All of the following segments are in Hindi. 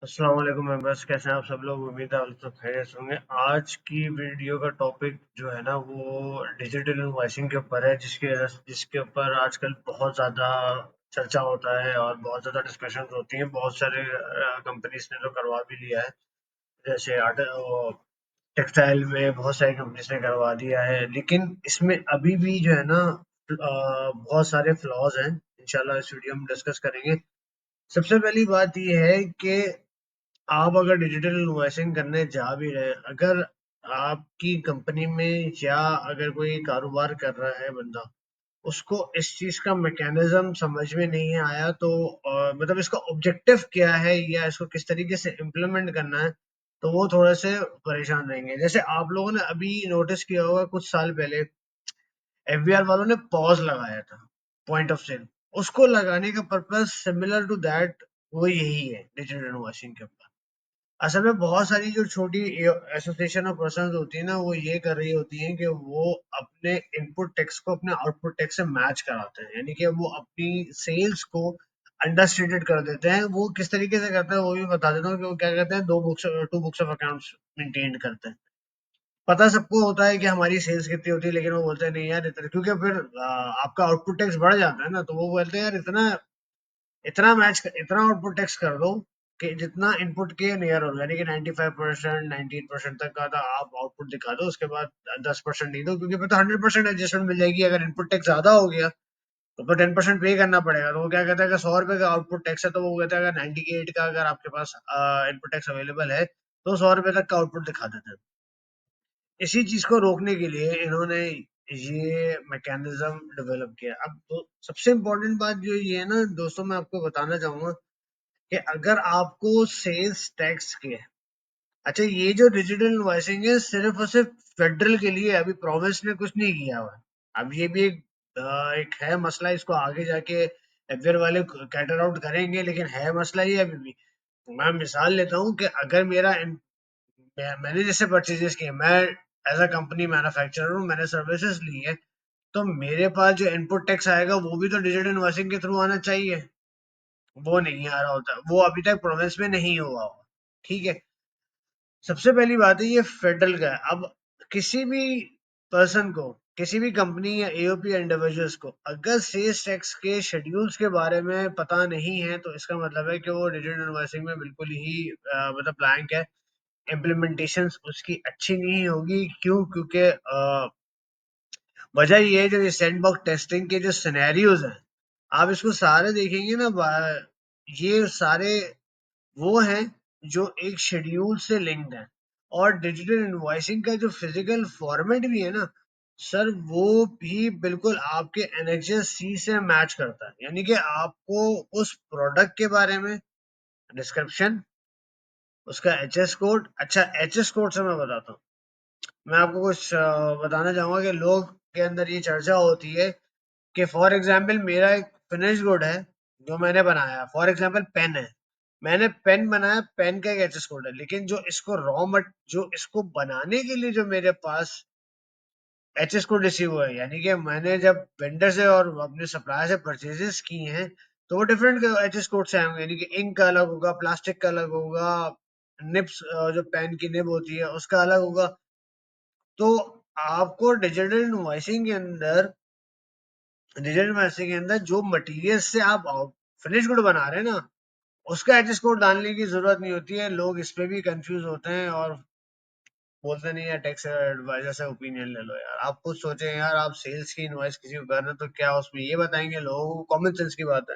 अस्सलाम वालेकुम मेंबर्स, कैसे हैं आप सब लोग। उम्मीद है आप सब खैरियत से होंगे। आज की वीडियो का टॉपिक जो है ना वो डिजिटल इनवॉइसिंग के ऊपर है, जिसके ऊपर आजकल बहुत ज़्यादा चर्चा होता है और बहुत ज़्यादा डिस्कशन होती हैं। बहुत सारे कंपनीज ने तो करवा भी लिया है, जैसे टेक्सटाइल में बहुत सारी कंपनीज ने करवा दिया है, लेकिन इसमें अभी भी जो है ना बहुत सारे फ्लॉज हैं। इंशाल्लाह इस वीडियो में डिस्कस करेंगे। सबसे पहली बात यह है कि आप अगर डिजिटल इन्वेस्टिंग करने जा भी रहे हैं, अगर आपकी कंपनी में या अगर कोई कारोबार कर रहा है बंदा, उसको इस चीज का मैकेनिज्म समझ में नहीं आया तो मतलब इसका ऑब्जेक्टिव क्या है या इसको किस तरीके से इम्प्लीमेंट करना है, तो वो थोड़े से परेशान रहेंगे। जैसे आप लोगों ने अभी नोटिस किया होगा, कुछ साल पहले एफबीआर वालों ने पॉज लगाया था पॉइंट ऑफ सेल। उसको लगाने का पर्पज सिमिलर टू दैट वो यही है डिजिटल इन्वेस्टिंग के ऊपर। असल में बहुत सारी जो छोटी एसोसिएशन ऑफ पर्सन होती है ना, वो ये कर रही होती हैं कि वो अपने इनपुट टैक्स को अपने आउटपुट टैक्स से मैच कराते हैं, यानी कि वो अपनी सेल्स को अंडरस्टेटेड कर देते हैं। वो किस तरीके से करते हैं वो भी बता देता हूँ कि वो क्या करते हैं, two books of accounts maintain करते हैं। पता सबको होता है कि हमारी सेल्स कितनी होती है, लेकिन वो बोलते हैं नहीं यार इतना, क्योंकि फिर आपका आउटपुट टैक्स बढ़ जाता है ना, तो वो बोलते हैं यार इतना इतना आउटपुट टैक्स कर दो कि जितना इनपुट के नियर हो, यानी कि 95% 98% तक का था आप आउटपुट दिखा दो। उसके बाद 10% नहीं दो, क्योंकि फिर तो 100% एडजस्टमेंट मिल जाएगी। अगर इनपुट टैक्स ज्यादा हो गया तो फिर 10% पे करना पड़ेगा। तो वो क्या कहता है, अगर 100 रुपए का आउटपुट टैक्स है तो वो कहता है अगर 98 का अगर आपके पास इनपुट टैक्स अवेलेबल है तो 100 रुपए तक का आउटपुट दिखा देते हैं। इसी चीज को रोकने के लिए इन्होंने ये मैकेनिज्म डेवलप किया। अब तो सबसे इम्पोर्टेंट बात जो ये है ना दोस्तों, मैं आपको बताना चाहूंगा कि अगर आपको सेल्स टैक्स के, अच्छा ये जो डिजिटल इनवॉइसिंग है सिर्फ और सिर्फ फेडरल के लिए, अभी प्रोविंस ने कुछ नहीं किया हुआ। अब ये भी एक है मसला, इसको आगे जाके एफआर वाले कैटर आउट करेंगे, लेकिन है मसला ये अभी भी। मैं मिसाल लेता हूँ कि अगर मैंने जैसे परचेजेस किए, मैं एज अ कंपनी मैन्युफैक्चरर हूँ, मैंने सर्विसेज ली है, तो मेरे पास जो इनपुट टैक्स आएगा वो भी तो डिजिटल इनवॉइसिंग के थ्रू आना चाहिए। वो नहीं आ रहा होता, वो अभी तक प्रोविंस में नहीं हुआ होगा। ठीक है, सबसे पहली बात है ये फेडरल का है। अब किसी भी पर्सन को, किसी भी कंपनी या एओपी इंडिविजुअल्स को अगर सेल्स टैक्स के शेड्यूल्स के बारे में पता नहीं है, तो इसका मतलब है कि वो डिजिटल इनवॉइसिंग में बिल्कुल ही मतलब ब्लैंक है। इम्प्लीमेंटेशन उसकी अच्छी नहीं होगी। क्यों? क्योंकि वजह ये है, जो ये सैंडबॉक्स टेस्टिंग के जो सिनेरियोज हैं, आप इसको सारे देखेंगे ना, ये सारे वो हैं जो एक शेड्यूल से लिंक्ड है। और डिजिटल इनवॉइसिंग का जो फिजिकल फॉर्मेट भी है ना सर, वो भी बिल्कुल आपके एनएचएस सी से मैच करता है। यानी कि आपको उस प्रोडक्ट के बारे में डिस्क्रिप्शन, उसका एचएस कोड, अच्छा एचएस कोड से मैं बताता हूँ। मैं आपको कुछ बताना चाहूंगा कि लोग के अंदर ये चर्चा होती है कि फॉर एग्जाम्पल मेरा एक फिनिश गुड है जो मैंने बनाया, फॉर एग्जाम्पल पेन है, मैंने पेन बनाया, पेन का एक एचएस कोड है, लेकिन जो इसको जो इसको बनाने के लिए जो मेरे पास एचएस कोड रिसीव हुआ है, यानी कि मैंने जब वेंडर से और अपने सप्लायर से परचेजेस की हैं, तो वो डिफरेंट एचएस कोड से आएंगे। यानी कि इंक का अलग होगा, प्लास्टिक का अलग होगा, निप्स जो पेन की निब होती है उसका अलग होगा। तो आपको डिजिटल इनवॉइसिंग के अंदर जो मटेरियल से आप फिनिश गुड बना रहे हैं ना, उसका एचएस कोड डालने की जरूरत नहीं होती है। लोग इस पे भी कंफ्यूज होते हैं और बोलते नहीं यार, टैक्स एडवाइजर से ओपिनियन ले लो। यार आप खुद सोचें, यार आप सेल्स की इनवॉइस किसी को कर रहे हैं तो क्या उसमें ये बताएंगे लोगों को? कॉमन सेंस की बात है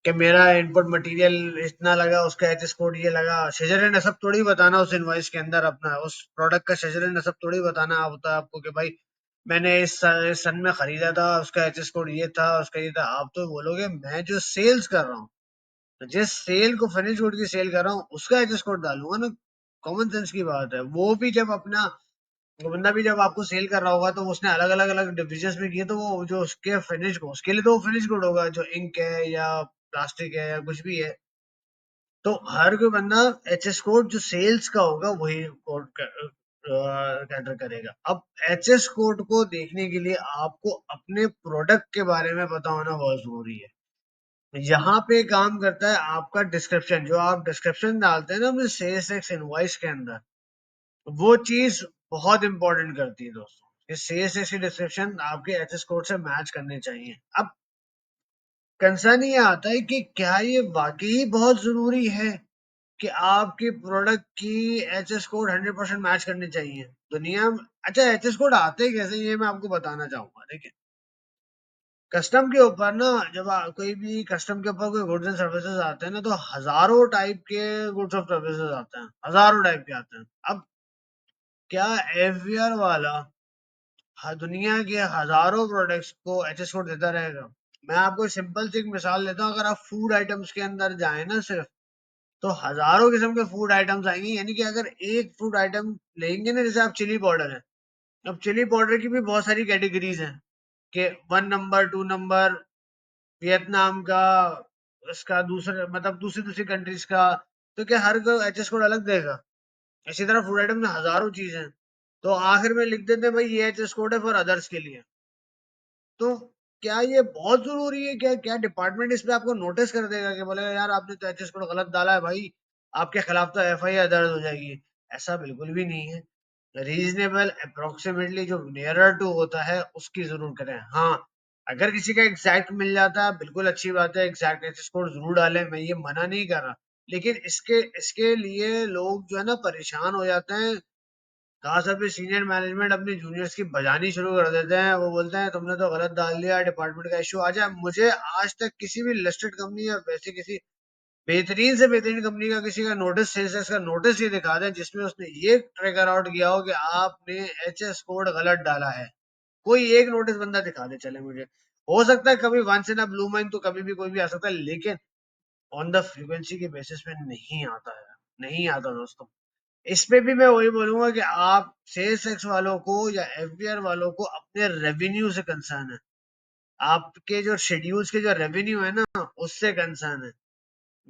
कि मेरा इनपुट मटेरियल इतना लगा, उसका एचएस कोड ये लगा। शजर नसब थोड़ी बताना उस इनवॉइस के अंदर, अपना उस प्रोडक्ट का शजर नसब थोड़ी बताना होता है आपको कि भाई मैंने इस सन में खरीदा था, उसका एचएस कोड ये था, उसका ये था। आप तो बोलोगे मैं जो सेल्स कर रहा हूँ, तो जिस सेल को फिनिश गुड की सेल कर रहा हूँ उसका एचएस कोड डालूंगा ना। कॉमन सेंस की बात है। वो भी जब अपना, वो बंदा भी जब आपको सेल कर रहा होगा तो उसने अलग अलग अलग डिविजन्स में किए, तो वो जो उसके फिनिश को, उसके लिए तो वो फिनिश गुड होगा, जो इंक है या प्लास्टिक है या कुछ भी है। तो हर कोई बंदा एचएस कोड जो सेल्स का होगा वही कोड कैटर करेगा। अब एचएस कोड को देखने के लिए आपको अपने प्रोडक्ट के बारे में पता होना बहुत जरूरी है। यहाँ पे काम करता है आपका डिस्क्रिप्शन, जो आप डिस्क्रिप्शन डालते हैं ना अपने सेल्स एक्स इनवॉइस के अंदर, वो चीज बहुत इंपॉर्टेंट करती है दोस्तों। ये सेल्स एक्स की डिस्क्रिप्शन आपके एचएस कोड से मैच करने चाहिए। अब कंसर्न ये आता है कि क्या ये वाकई बहुत जरूरी है कि आपके प्रोडक्ट की एचएस कोड 100% मैच करनी चाहिए दुनिया में। अच्छा, एचएस कोड आते कैसे ये मैं आपको बताना चाहूंगा। देखिए, कस्टम के ऊपर ना, जब कोई भी कस्टम के ऊपर कोई गुड्स एंड सर्विसेज आते हैं ना, तो हजारों टाइप के गुड्स और सर्विसेज आते हैं, हजारों टाइप के आते हैं। अब क्या एफवीआर वाला दुनिया के हजारों प्रोडक्ट्स को एचएस कोड देता रहेगा? मैं आपको सिंपल सी एक मिसाल देता हूँ। अगर आप फूड आइटम्स के अंदर जाए ना सिर्फ, तो हजारों किस्म के फूड आइटम्स आएंगे। यानी कि अगर एक फूड आइटम लेंगे ना, जैसे आप चिली पाउडर है, अब चिली पाउडर की भी बहुत सारी कैटेगरीज हैं कि 1 नंबर, 2 नंबर, वियतनाम का, उसका दूसरे मतलब दूसरी दूसरी कंट्रीज का। तो क्या हर को एचएस कोड अलग देगा? इसी तरह फूड आइटम में हजारों चीजें हैं, तो आखिर में लिख देते हैं भाई ये एचएस कोड है फॉर अदर्स के लिए। तो क्या ये बहुत जरूरी है? क्या क्या डिपार्टमेंट इस पे आपको नोटिस कर देगा कि बोलेगा यार आपने तो एचएस कोड गलत डाला है भाई, आपके खिलाफ तो एफआईआर दर्ज हो जाएगी? ऐसा बिल्कुल भी नहीं है। रीजनेबल अप्रोक्सीमेटली जो नियरर टू होता है उसकी जरूर करें। हाँ, अगर किसी का एग्जैक्ट मिल जाता है बिल्कुल अच्छी बात है, एग्जैक्ट एचएस कोड जरूर डालें, मैं ये मना नहीं कर रहा। लेकिन इसके इसके लिए लोग जो है ना परेशान हो जाते हैं। खास तौर पे सीनियर मैनेजमेंट अपनी जूनियर्स की बजानी शुरू कर देते हैं। वो बोलते हैं तुमने तो गलत डाल दिया, डिपार्टमेंट का इशू आ जाए। मुझे आज तक किसी भी लिस्टेड कंपनी या वैसे किसी बेहतरीन से बेहतरीन कंपनी का किसी का नोटिस, सेल्स का नोटिस ये दिखा दें जिसमें उसने ये ट्रिगर आउट किया हो कि आपने एचएस कोड गलत डाला है। कोई एक नोटिस बंदा दिखा दे चले मुझे। हो सकता है कभी once in a blue moon तो कभी भी कोई भी आ सकता है, लेकिन ऑन द फ्रीक्वेंसी के बेसिस पे नहीं आता है, नहीं आता दोस्तों। इस पे भी मैं वही बोलूंगा कि आप सेल्स एक्स वालों को या एफबीआर वालों को अपने रेवेन्यू से कंसर्न है। आपके जो शेड्यूल्स के जो रेवेन्यू है ना, उससे कंसर्न है।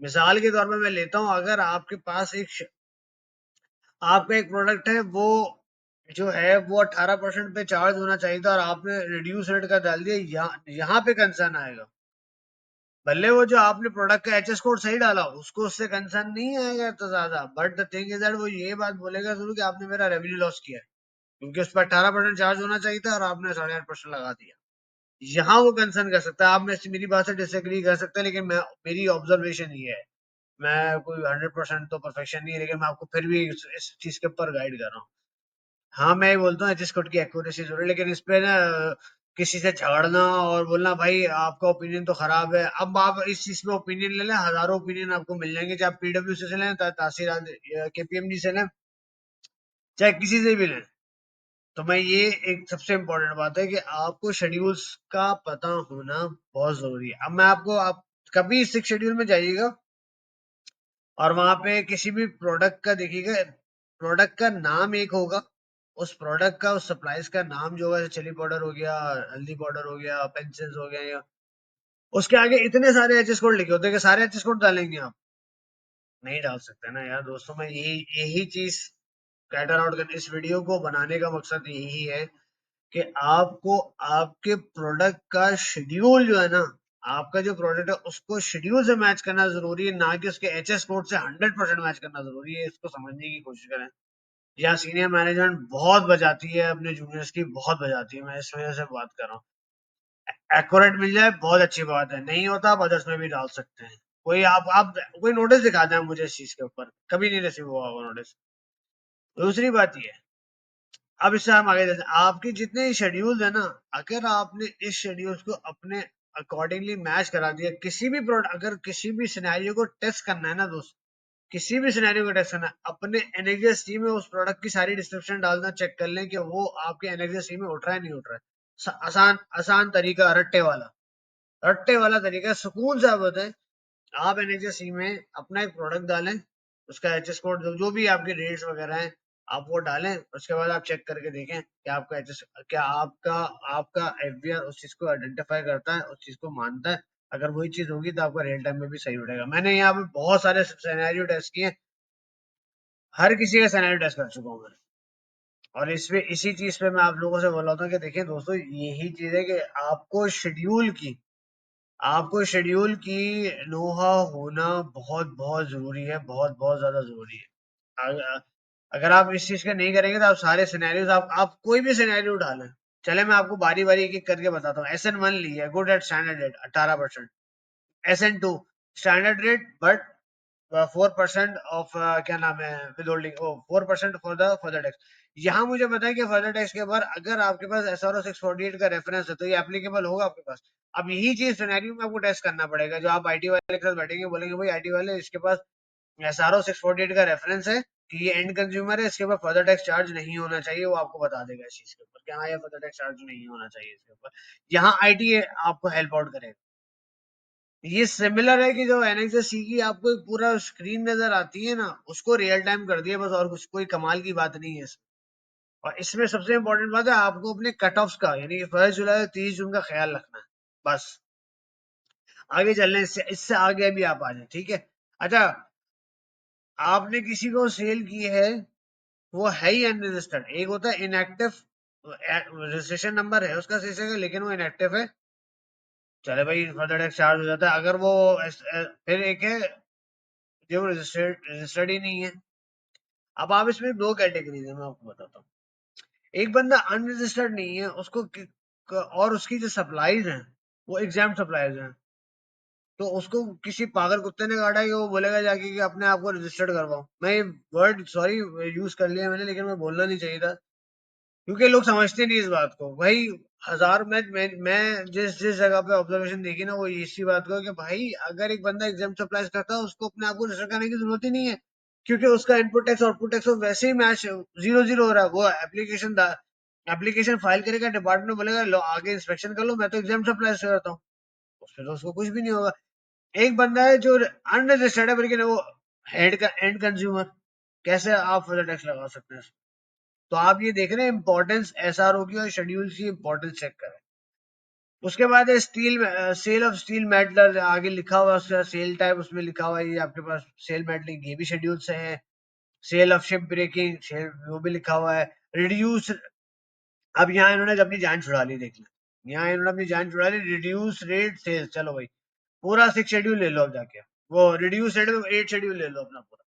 मिसाल के तौर पे मैं लेता हूँ, अगर आपके पास आपका एक प्रोडक्ट है, वो जो है वो 18% पे चार्ज होना चाहिए था और आपने रिड्यूस रेट का डाल दिया, यहाँ पे कंसर्न आएगा। भले वो जो आपने प्रोडक्ट का एचएस कोड सही डाला, उसको उससे कंसर्न नहीं आएगा तो ज्यादा, but the thing is that वो ये बात बोलेगा जरूर कि आपने मेरा रेवेन्यू लॉस किया है, क्योंकि उस पर 18% चार्ज होना चाहिए था और आपने 8.5% लगा दिया। यहाँ वो कंसर्न कर सकता है। आप मेरी बात से डिसएग्री कर सकते हैं, लेकिन मैं मेरी ऑब्जर्वेशन ये है। मैं कोई 100% तो परफेक्शन नहीं है, लेकिन मैं आपको फिर भी इस चीज के ऊपर गाइड कर रहा हूँ। हाँ, मैं ये बोलता हूँ एचएस कोड की एक्यूरेसी जरूर है, लेकिन इस पे ना किसी से झगड़ना और बोलना भाई आपका ओपिनियन तो खराब है। अब आप इस चीज पे ओपिनियन ले लें, हजारों ओपिनियन आपको मिल जाएंगे, चाहे आप पीडब्ल्यू से लें, तहसील केपीएमजी से लें, चाहे किसी से भी लें। तो मैं ये एक सबसे इम्पोर्टेंट बात है कि आपको शेड्यूल्स का पता होना बहुत जरूरी है। अब मैं आपको, आप कभी सिक्स शेड्यूल में जाइएगा और वहां पे किसी भी प्रोडक्ट का देखिएगा, प्रोडक्ट का नाम एक होगा, उस प्रोडक्ट का, उस सप्लाईज का नाम जो है, चिली पाउडर हो गया, हल्दी पाउडर हो गया, पेंसिल्स हो गया, या उसके आगे इतने सारे एचएस कोड लिखे होते हैं कि सारे एचएस कोड डालेंगे आप? नहीं डाल सकते ना यार दोस्तों। मैं यही यही चीज कैटर आउट कर, इस वीडियो को बनाने का मकसद यही है कि आपको आपके प्रोडक्ट का शेड्यूल जो है ना, आपका जो प्रोडक्ट है उसको शेड्यूल से मैच करना जरूरी है, ना कि उसके एचएस कोड से 100% मैच करना जरूरी है। इसको समझने की कोशिश करें। यहाँ सीनियर मैनेजमेंट बहुत बजाती है, अपने जूनियर्स की बहुत बजाती है, मैं इस वजह से बात कर रहा हूँ। एक्यूरेट मिल जाए बहुत अच्छी बात है, नहीं होता आप अदर्स में भी डाल सकते हैं। कोई आप कोई नोटिस दिखा दें मुझे इस चीज के ऊपर, कभी नहीं रिसीव हुआ होगा नोटिस। दूसरी बात ये है, अब इससे हम आगे चलते हैं। आपके जितने शेड्यूल है ना, अगर आपने इस शेड्यूल्स को अपने अकॉर्डिंगली मैच करा दिया, किसी भी प्रोडक्ट, अगर किसी भी सिनेरियो को टेस्ट करना है ना दोस्त, किसी भी सिनेरियो को टेस्ट करना है, अपने एनएक्सएस में उस प्रोडक्ट की सारी डिस्क्रिप्शन डालना चेक कर लें कि वो आपके एनएक्सएस में उठ रहा है नहीं उठ रहा है। आसान आसान तरीका, रट्टे वाला तरीका, सुकून से आप बताएं। आप एनएचएससी में अपना एक प्रोडक्ट डालें, उसका एचएस कोड जो भी आपके रेट्स वगैरह हैं, आप वो डालें। उसके बाद आप चेक करके देखें कि आपका एचएस, क्या आपका आपका एफबीआर उस चीज को आइडेंटिफाई करता है, उस चीज को मानता है। अगर वही चीज होगी तो आपका रियल टाइम में भी सही उठेगा। मैंने यहाँ पे बहुत सारे सिनेरियो टेस्ट किए, हर किसी का सिनेरियो टेस्ट कर चुका हूँ मैं। और इस पे इसी चीज पे मैं आप लोगों से बोल रहा था कि देखिए दोस्तों, यही चीज है कि आपको शेड्यूल की आपको शेड्यूल की नोहा होना बहुत बहुत जरूरी है, बहुत बहुत ज्यादा जरूरी है। अगर आप इस चीज का नहीं करेंगे तो आप सारे सिनेरियोज, आप कोई भी सिनेरियो उठा लें। चले मैं आपको बारी बारी एक एक करके बताता हूँ। SN1 ली है, good at standard rate 18%। SN2 standard rate but 4% of क्या नाम है with holding, 4% for the tax. यहाँ मुझे पता है कि फर्दर टैक्स के बाद अगर आपके पास SRO 648 का रेफरेंस है तो ये एप्लीकेबल होगा आपके पास। अब यही चीज सिनेरियो में आपको टेस्ट करना पड़ेगा। जो आप आईटी वाले के साथ बैठेंगे, बोलेंगे भाई आईटी वाले इसके पास SRO 648 का रेफरेंस है कि ये एंड कंज्यूमर है, इसके ऊपर फर्दर टैक्स चार्ज नहीं होना चाहिए। वो आपको बता देगा इस चीज के ऊपर कि हाँ ये फर्दर टैक्स चार्ज नहीं होना चाहिए इसके ऊपर। यहाँ आईटी आपको हेल्प आउट करेगा। ये सिमिलर है कि जो NHSC की आपको एक पूरा स्क्रीन नजर आती है ना, उसको रियल टाइम कर दिया बस, और कुछ कोई कमाल की बात नहीं है इसमें। और इसमें सबसे इंपॉर्टेंट बात है आपको अपने कट ऑफ का, यानी कि 1 जुलाई और 30 जून का ख्याल रखना है बस। आगे चलने इससे इससे आगे भी आप आ जाए, ठीक है। अच्छा, आपने किसी को सेल की है, वो है ही अनरजिस्टर्ड। एक होता है इनएक्टिव, रजिस्ट्रेशन नंबर है उसका शीशे का लेकिन वो इनएक्टिव है, चले भाई फर्दर टैक्स चार्ज हो जाता है। अगर वो फिर एक है जो रजिस्टर्ड ही नहीं है। अब आप इसमें दो कैटेगरी है, मैं आपको बताता हूँ। एक बंदा अनरजिस्टर्ड नहीं है, उसको और उसकी जो सप्लाईज हैं वो एग्जाम सप्लाईज हैं, तो उसको किसी पागल कुत्ते ने काटा कि वो बोलेगा जाके कि अपने आप को रजिस्टर्ड करवाओ। मैं ये वर्ड सॉरी यूज कर लिया मैंने, लेकिन मैं बोलना नहीं चाहिए था, क्योंकि लोग समझते नहीं इस बात को भाई। हजार मैं जिस जिस जगह पे ऑब्जर्वेशन देखी ना, वो इसी बात को कि भाई अगर एक बंदा एग्जाम सप्लाई करता है उसको अपने आप को रजिस्टर करने की जरूरत ही नहीं है, क्योंकि उसका इनपुट टैक्स आउटपुट टैक्स वैसे ही मैच 0-0 हो रहा है। वो एप्लीकेशन फाइल करेगा, डिपार्टमेंट बोलेगा लो आगे इंस्पेक्शन कर लो, मैं तो एग्जाम सप्लाई करता हूँ, उसमें तो उसको कुछ भी नहीं होगा। एक बंदा है जो अनरजिस्टर्ड है बल्कि वो हेड का एंड कंज्यूमर, कैसे आप फर्दर टैक्स लगा सकते हैं? तो आप ये देख रहे हैं इंपॉर्टेंस SRO की और शेड्यूल की इंपॉर्टेंस चेक करें। उसके बाद है steel, sale of steel metal, आगे लिखा हुआ है उसका सेल टाइप, उसमें लिखा हुआ है ये आपके पास सेल मेटलिंग, ये भी शेड्यूल से है। सेल ऑफ शिप ब्रेकिंग वो भी लिखा हुआ है। रिड्यूस, अब यहाँ इन्होंने अपनी जान छुड़ा ली, देख लो यहाँ इन्होंने अपनी जान छुड़ा ली। रिड्यूस रेट सेल्स, चलो भाई पूरा 6 शेड्यूल ले लो अब जाके, वो रिड्यूस रेट में 8 शेड्यूल ले लो अपना पूरा,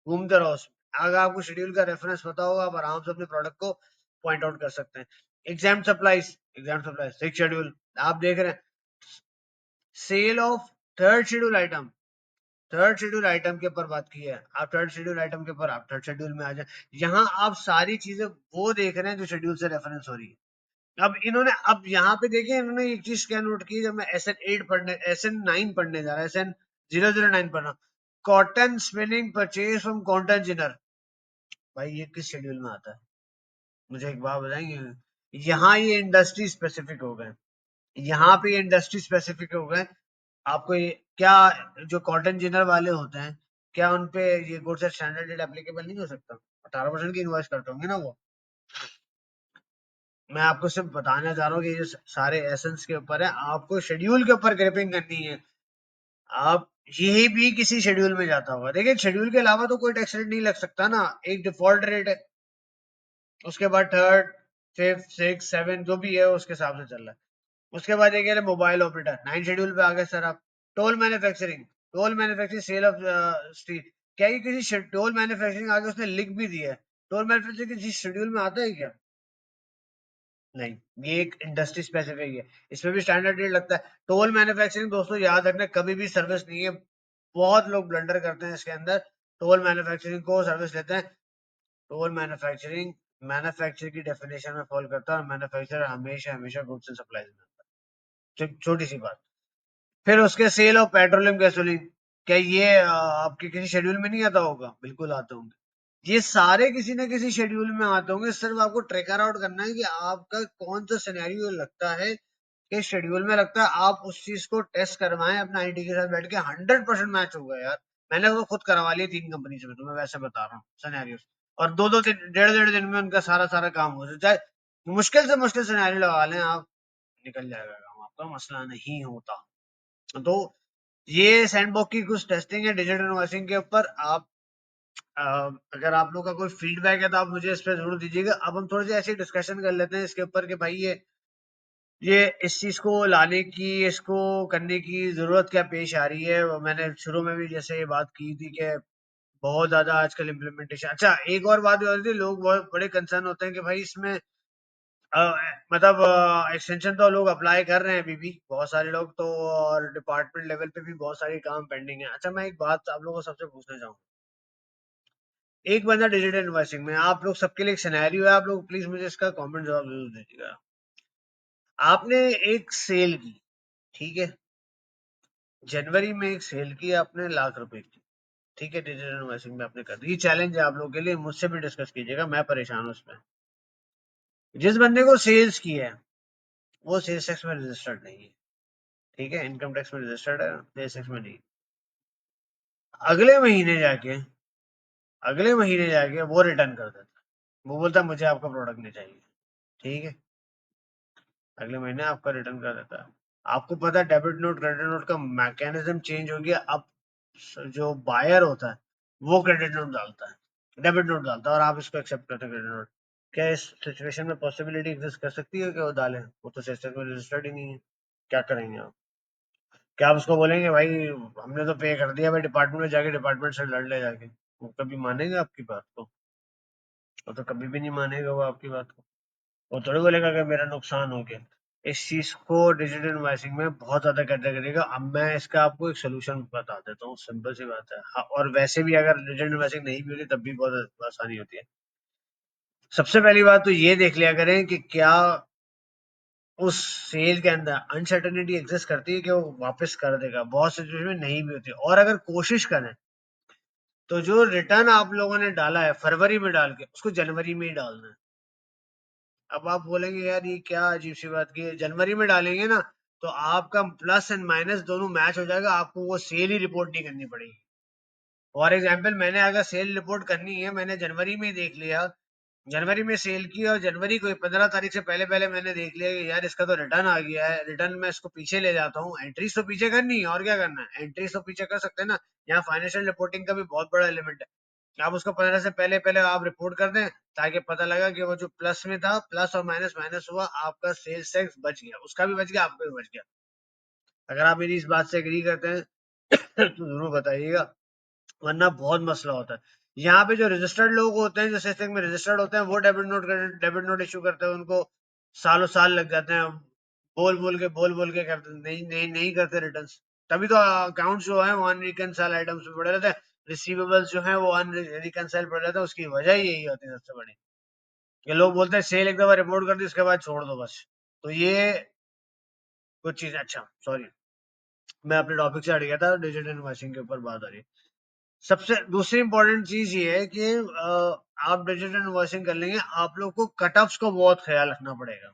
घूमते रहो उसमें। अगर आपको शेड्यूल का रेफरेंस पता होगा, आप आराम से अपने प्रोडक्ट को पॉइंट आउट कर सकते हैं। एग्जाम सप्लाईज 6 शेड्यूल आप देख रहे हैं। Sale of third schedule item, third schedule item के ऊपर बात की है। आप थर्ड शेड्यूल आइटम के ऊपर आप थर्ड शेड्यूल में आ जाए। यहाँ आप सारी चीजें वो देख रहे हैं जो शेड्यूल से रेफरेंस हो रही है। अब इन्होंने, अब यहाँ पे देखिए इन्होंने एक चीज क्या नोट की, जब मैं SN8 पढ़ने, SN9 पढ़ने जा रहा, SN009 पढ़ रहा, cotton spinning purchase from cotton zener, भाई ये किस शेड्यूल में आता है? मुझे एक बात बताएंगे। यहाँ ये इंडस्ट्री स्पेसिफिक हो गए, यहाँ पे ये इंडस्ट्री स्पेसिफिक हो गए। आपको ये क्या, जो कॉटन जिनर वाले होते हैं, क्या उनपे ये goods at standard rate applicable नहीं हो सकता? 18% की इनवॉइस करते होंगे ना वो। मैं आपको सिर्फ बताना चाह रहा हूँ कि ये सारे एसेंस के ऊपर है, आपको शेड्यूल के ऊपर ग्रिपिंग करनी है। आप ये भी किसी शेड्यूल में जाता होगा, देखिए शेड्यूल के अलावा तो कोई टैक्स रेट नहीं लग सकता ना, एक डिफॉल्ट रेट है, उसके बाद थर्ड फिफ्थ सिक्स सेवन जो भी है उसके हिसाब से चल रहा है। उसके बाद ये कह रहे मोबाइल ऑपरेटर 9 शेड्यूल पे आ गए सर आप। Toll manufacturing sale of steel, क्या ये किसी टोल मैन्युफैक्चरिंग आगे उसने लिख भी दिया है? टोल मैन्युफैक्चरिंग किसी शेड्यूल में आता है क्या? नहीं, ये एक इंडस्ट्री स्पेसिफिक है, इसमें भी स्टैंडर्ड रेट लगता है। टोल मैन्युफैक्चरिंग दोस्तों याद रखना कभी भी सर्विस नहीं है, बहुत लोग ब्लंडर करते हैं इसके अंदर। टोल मैन्युफैक्चरिंग को सर्विस लेते हैं। टोल मैन्युफैक्चरिंग मैन्युफैक्चर की डेफिनेशन में फॉल करता है, और मैन्युफैक्चरर हमेशा हमेशा गुड्स एंड सप्लाईज में आता है। छोटी सी बात। फिर उसके सेल ऑफ पेट्रोलियम गैसोलीन, क्या ये आपके किसी शेड्यूल में नहीं आता होगा? बिल्कुल आते होंगे, ये सारे किसी ना किसी शेड्यूल में आते होंगे। सिर्फ आपको ट्रेकर आउट करना है कि आपका कौन सा सिनेरियो लगता है कि शेड्यूल में लगता है, आप उस चीज को टेस्ट करवाएं अपना आईटी के साथ बैठ के, 100% मैच होगा यार। मैंने वो खुद करवा लिया 3 कंपनी से, तो मैं वैसे बता रहा हूँ सिनेरियो, और 2-2 दिन, 1.5-1.5 दिन में उनका सारा सारा काम हो जाए। मुश्किल से मुश्किल सिनेरियो लगा लें आप, निकल जाएगा काम आपका, मसला नहीं होता। तो ये सैंडबॉक्स की कुछ टेस्टिंग है डिजिटल इनवॉइसिंग के ऊपर। आप अ, अगर आप लोग का कोई फीडबैक है तो आप मुझे इस पे जरूर दीजिएगा। अब हम थोड़ी सी ऐसी डिस्कशन कर लेते हैं इसके ऊपर कि भाई ये ये इस चीज को लाने की, इसको करने की जरूरत क्या पेश आ रही है? मैंने शुरू में भी जैसे ये बात की थी कि बहुत ज्यादा आजकल इम्प्लीमेंटेशन। अच्छा, एक और बात हो रही थी, लोग बहुत बड़े कंसर्न होते हैं कि भाई इसमें अ, मतलब एक्सटेंशन तो लोग अप्लाई कर रहे हैं अभी भी बहुत सारे लोग तो, और डिपार्टमेंट लेवल पे भी बहुत सारे काम पेंडिंग है। अच्छा, मैं एक बात आप लोगों को सबसे पूछना चाहूँ, एक बंदा डिजिटल इन्वेस्टिंग में, आप लोग सबके लिए एक सिनेरियो है, आप लोग प्लीज मुझे इसका कमेंट जवाब जरूर दीजिएगा। आपने एक सेल की, ठीक है, जनवरी में एक सेल की आपने ₹1,00,000 की, ठीक है, डिजिटल इन्वेस्टिंग में आपने कर दी। ये चैलेंज है आप लोगों के लिए, मुझसे भी डिस्कस कीजिएगा, मैं परेशान हूँ इसमें। जिस बंदे को सेल्स की है वो सेल्स टैक्स में रजिस्टर्ड नहीं है, ठीक है, इनकम टैक्स में रजिस्टर्ड है, सेल्स टैक्स में नहीं। अगले महीने जाके वो रिटर्न कर देता है, वो बोलता है मुझे आपका प्रोडक्ट नहीं चाहिए, ठीक है, अगले महीने आपका रिटर्न कर देता है। आपको पता है डेबिट नोट क्रेडिट नोट का मैकेनिज्म चेंज हो गया। अब जो बायर होता है वो क्रेडिट नोट डालता है, डेबिट नोट डालता है, और आप इसको एक्सेप्ट करते हैं क्रेडिट नोट। क्या इस सिचुएशन में पॉसिबिलिटी एग्जिस्ट कर सकती है कि वो डालें? वो तो सिस्टम में रजिस्टर्ड ही नहीं है, क्या करेंगे आप? क्या आप उसको बोलेंगे भाई हमने तो पे कर दिया, भाई डिपार्टमेंट में जाके डिपार्टमेंट से लड़ ले जाके? वो कभी मानेंगे आपकी बात को? वो तो कभी भी नहीं मानेगा वो आपकी बात को। वो थोड़ी बोलेगा कि मेरा नुकसान हो गया। इस चीज को डिजिटल इनवॉइसिंग में बहुत ज्यादा कैटेगरी का, अब मैं इसका आपको एक सोल्यूशन बता देता हूँ, सिंपल सी बात है। हाँ, और वैसे भी अगर डिजिटल इनवॉइसिंग नहीं भी होती तब भी बहुत आसानी होती है। सबसे पहली बात तो ये देख लिया करें कि क्या उस सेल के अंदर अनसर्टेनिटी एग्जिस्ट करती है कि वो वापस कर देगा। बहुत सिचुएशन में नहीं भी होती, और अगर कोशिश करें तो जो रिटर्न आप लोगों ने डाला है फरवरी में डाल के, उसको जनवरी में ही डालना है। अब आप बोलेंगे यार ये क्या अजीब सी बात की है, जनवरी में डालेंगे ना तो आपका प्लस एंड माइनस दोनों मैच हो जाएगा, आपको वो सेल ही रिपोर्ट नहीं करनी पड़ेगी। फॉर एग्जाम्पल, मैंने अगर सेल रिपोर्ट करनी है, मैंने जनवरी में ही देख लिया, जनवरी में सेल की, और जनवरी को 15 तारीख से पहले पहले मैंने देख लिया कि यार इसका तो रिटर्न आ गया है, रिटर्न में इसको पीछे ले जाता हूँ। एंट्रीज तो पीछे करनी है, और क्या करना है, एंट्रीज तो पीछे कर सकते हैं ना। यहाँ फाइनेंशियल रिपोर्टिंग का भी बहुत बड़ा एलिमेंट है। आप उसको 15 से पहले पहले आप रिपोर्ट कर दें, ताकि पता लगा कि वो जो प्लस में था, प्लस और माइनस माइनस हुआ, आपका सेल्स टैक्स बच गया, उसका भी बच गया, आपका भी बच गया। अगर आप मेरी इस बात से एग्री करते हैं तो जरूर बताइएगा, वरना बहुत मसला होता है। यहाँ पे जो रजिस्टर्ड लोग होते हैं, जो सिस्टम में रजिस्टर्ड होते हैं, वो डेबिट नोट इशू करते हैं, उनको सालों साल लग जाते हैं। बोल बोल के करते, नहीं नहीं नहीं करते रिटर्न। तभी तो अकाउंट जो है वो अनरिकनसाइल आइटम्स में पड़े रहते हैं, रिसीवेबल्स जो है वो अनरिकनसाइल पड़े रहते हैं। उसकी वजह यही होती है सबसे बड़ी, कि लोग बोलते हैं सेल एक दफा रिपोर्ट कर दी उसके बाद छोड़ दो बस। तो ये कुछ चीज। अच्छा सॉरी, मैं अपने टॉपिक से हट गया था, डिजिटल इनवॉइसिंग के ऊपर बात आ रही है। सबसे दूसरी इंपॉर्टेंट चीज ये है कि आप डिजिटल इनवॉइसिंग कर लेंगे, आप लोग को कट ऑफ्स का बहुत ख्याल रखना पड़ेगा।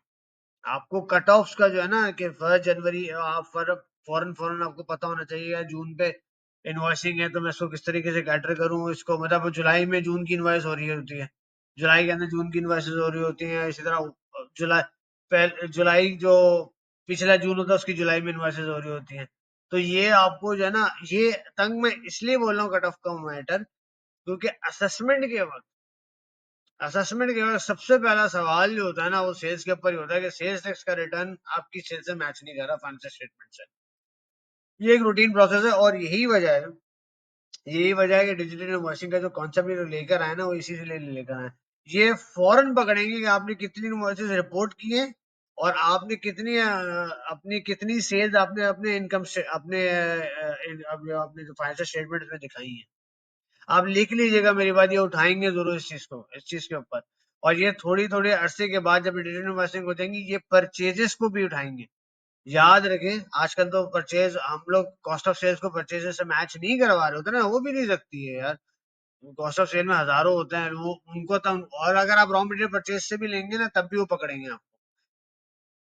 आपको कट ऑफ्स का जो है ना, कि 1 जनवरी आप फॉरन फॉरन आपको पता होना चाहिए, या जून पे इनवॉइसिंग है तो मैं इसको किस तरीके से कैटर करूं इसको, मतलब जुलाई में जून की इनवॉइस हो रही होती है, जुलाई के अंदर जून की इनवॉइसेस हो रही होती हैं, इसी तरह जुलाई जुलाई जो पिछला जून होता है उसकी जुलाई में इनवॉइसेस हो रही होती हैं। तो ये आपको जो है ना, ये तंग मैं इसलिए बोल रहा हूँ कट ऑफ का मैटर, क्योंकि असेसमेंट के वक्त सबसे पहला सवाल जो होता है ना, वो सेल्स के ऊपर ही होता है कि सेल्स टैक्स का रिटर्न आपकी सेल्स से मैच नहीं कर रहा फाइनेंशियल स्टेटमेंट से। ये एक रूटीन प्रोसेस है, और यही वजह है कि डिजिटल इनवॉइसिंग का जो कॉन्सेप्ट ये लेकर आए ना, वो इसी से लेकर आए। ये फौरन पकड़ेंगे कि आपने कितनी इनवॉइसेस रिपोर्ट की है, और आपने कितनी अपनी कितनी सेल्स आपने अपने इनकम से अपने अपने जो फाइनेंशियल स्टेटमेंट में दिखाई है। आप लिख लीजिएगा मेरी बात, ये उठाएंगे जरूर इस चीज को, इस चीज के ऊपर। और ये थोड़ी थोड़ी अरसे के बाद जब डिजिटल इन्वेस्टिंग हो जाएंगी, ये परचेजेस को भी उठाएंगे। याद रखें, आजकल तो परचेज हम लोग कॉस्ट ऑफ सेल्स को परचेजेस से मैच नहीं करवा रहे होते ना, वो भी नहीं सकती है यार। कॉस्ट ऑफ सेल में हजारों होते हैं वो, उनको तो, और अगर आप रॉ मटेरियल परचेज से भी लेंगे ना तब भी वो पकड़ेंगे आप।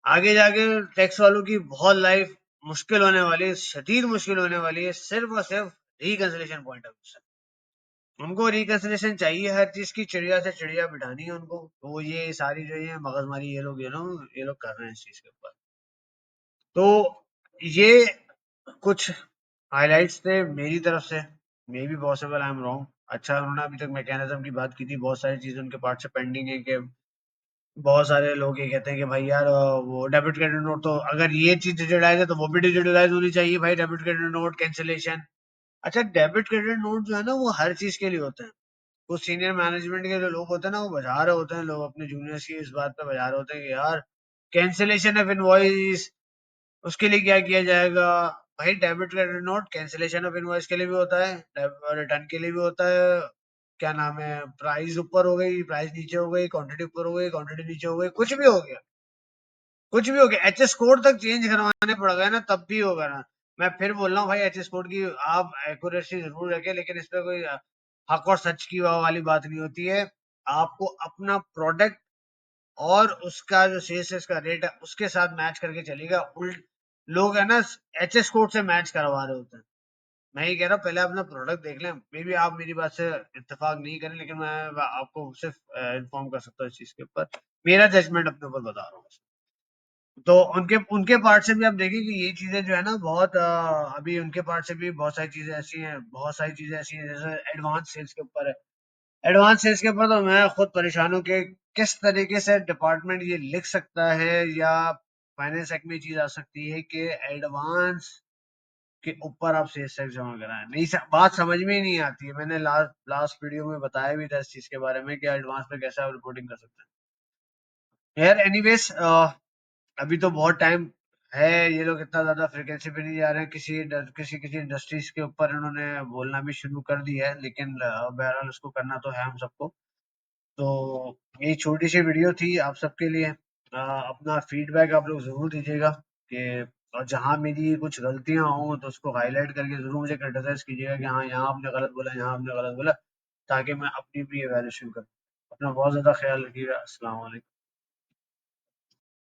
आगे जाके टैक्स वालों की बहुत लाइफ मुश्किल होने वाली है, शदीद मुश्किल होने वाली है, सिर्फ और सिर्फ रिकंसिलेशन पॉइंट ऑफ व्यू से। उनको रिकंसिलेशन चाहिए, हर चीज की चिड़िया से चिड़िया बिठानी है उनको, तो वो ये सारी जो ये मगजमारी ये लोग कर रहे हैं इस चीज के ऊपर। तो ये कुछ हाइलाइट्स थे मेरी तरफ से, may be possible I am wrong. अच्छा, उन्होंने अभी तक मैकेनिज्म की बात की थी, बहुत सारी चीजें उनके पार्ट से पेंडिंग है कि बहुत सारे लोग ये कहते हैं कि भाई यार वो डेबिट क्रेडिट नोट तो अगर ये चीज डिजिटलाइज है तो वो भी डिजिटलाइज होनी चाहिए भाई, डेबिट क्रेडिट नोट कैंसिलेशन। अच्छा, डेबिट क्रेडिट नोट जो है ना वो हर चीज के लिए होते हैं। कुछ सीनियर मैनेजमेंट के जो लोग होते हैं ना वो बजा रहे होते हैं, लोग अपने जूनियर्स की इस बात पे बजा रहे होते हैं कि यार कैंसिलेशन ऑफ इनवॉइस, उसके लिए क्या किया जाएगा। भाई debit credit note cancellation of invoice के लिए भी होता है, रिटर्न के लिए भी होता है। क्या नाम है, प्राइस ऊपर हो गई, प्राइस नीचे हो गई, क्वांटिटी ऊपर हो गई, क्वांटिटी नीचे हो गई, कुछ भी हो गया, कुछ भी हो गया, एचएस कोड तक चेंज करवाने पड़ गए ना तब भी होगा ना। मैं फिर बोल रहा हूँ भाई, एचएस कोड की आप एक्यूरेसी जरूर रखें, लेकिन इस पे कोई हक और सच की वाली बात नहीं होती है। आपको अपना प्रोडक्ट और उसका जो सेल्स का रेट है उसके साथ मैच करके चलेगा। उल्ट लोग है ना एचएस कोड से मैच करवा रहे होते हैं। मैं ये कह रहा हूँ पहले अपना प्रोडक्ट देख लें, मे बी आप मेरी बात से इत्तेफाक नहीं करें, लेकिन मैं आपको सिर्फ इन्फॉर्म कर सकता हूँ इस चीज के ऊपर, मेरा जजमेंट अपने ऊपर बता रहा हूँ। तो उनके उनके पार्ट से भी आप देखें कि ये चीजें जो है ना बहुत अभी उनके पार्ट से भी बहुत सारी चीजें ऐसी हैं, बहुत सारी चीजें ऐसी हैं जैसे एडवांस सेल्स के ऊपर है। एडवांस सेल्स के ऊपर तो मैं खुद परेशान हूँ कि किस तरीके से डिपार्टमेंट ये लिख सकता है, या फाइनेंस एक्ट में ये चीज आ सकती है कि एडवांस के ऊपर आप सेल्स टैक्स जमा कराएं। नहीं बात समझ में ही नहीं आती है। मैंने लास्ट लास्ट वीडियो में बताया भी था इस चीज के बारे में कि एडवांस में कैसे आप रिपोर्टिंग कर सकते हैं। यार एनीवेज, अभी तो बहुत टाइम है, ये लोग इतना ज्यादा फ्रिक्वेंसी पे नहीं जा रहे हैं, किसी किसी इंडस्ट्रीज के ऊपर इन्होंने बोलना भी शुरू कर दिया है, लेकिन बहरहाल उसको करना तो है हम सबको। तो ये छोटी सी वीडियो थी आप सबके लिए। अपना फीडबैक आप लोग जरूर दीजिएगा कि, और जहाँ मेरी कुछ गलतियां हों तो उसको हाईलाइट करके जरूर मुझे क्रिटिसाइज कीजिएगा कि हाँ यहाँ आपने गलत बोला, यहाँ आपने गलत बोला, ताकि मैं अपनी भी एवेल्यूशन करूँ। अपना बहुत ज्यादा ख्याल रखिएगा। अस्सलाम वालेकुम।